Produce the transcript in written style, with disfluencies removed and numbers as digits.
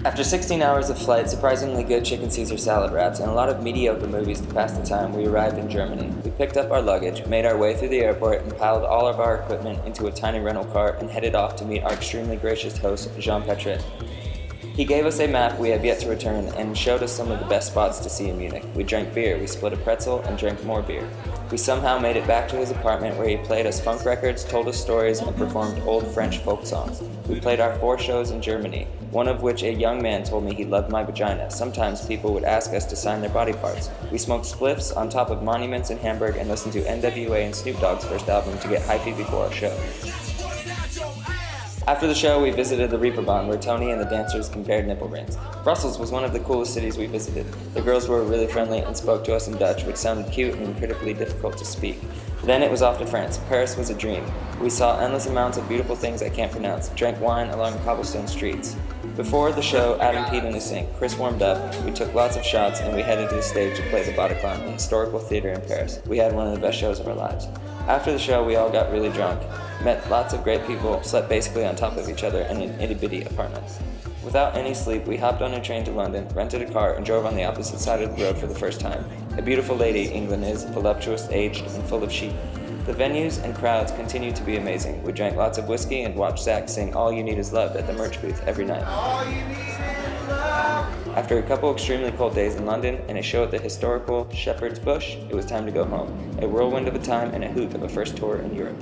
After 16 hours of flight, surprisingly good chicken Caesar salad wraps, and a lot of mediocre movies to pass the time, we arrived in Germany. We picked up our luggage, made our way through the airport, and piled all of our equipment into a tiny rental car and headed off to meet our extremely gracious host, Jean Petret. He gave us a map we have yet to return and showed us some of the best spots to see in Munich. We drank beer, we split a pretzel, and drank more beer. We somehow made it back to his apartment where he played us funk records, told us stories, and performed old French folk songs. We played our 4 shows in Germany, one of which a young man told me he loved my vagina. Sometimes people would ask us to sign their body parts. We smoked spliffs on top of monuments in Hamburg and listened to NWA and Snoop Dogg's first album to get hyphy before our show. After the show, we visited the Reeperbahn, where Tony and the dancers compared nipple rings. Brussels was one of the coolest cities we visited. The girls were really friendly and spoke to us in Dutch, which sounded cute and incredibly difficult to speak. Then it was off to France. Paris was a dream. We saw endless amounts of beautiful things I can't pronounce, drank wine along cobblestone streets. Before the show, Adam peed in the sink. Chris warmed up, we took lots of shots, and we headed to the stage to play the Bataclan, a historical theater in Paris. We had one of the best shows of our lives. After the show, we all got really drunk, met lots of great people, slept basically on top of each other in an itty-bitty apartment. Without any sleep, we hopped on a train to London, rented a car, and drove on the opposite side of the road for the first time. A beautiful lady, England is, voluptuous, aged, and full of sheep. The venues and crowds continued to be amazing. We drank lots of whiskey and watched Zach sing All You Need Is Love at the merch booth every night. After a couple extremely cold days in London and a show at the historical Shepherd's Bush, it was time to go home. A whirlwind of a time and a hoot of a first tour in Europe.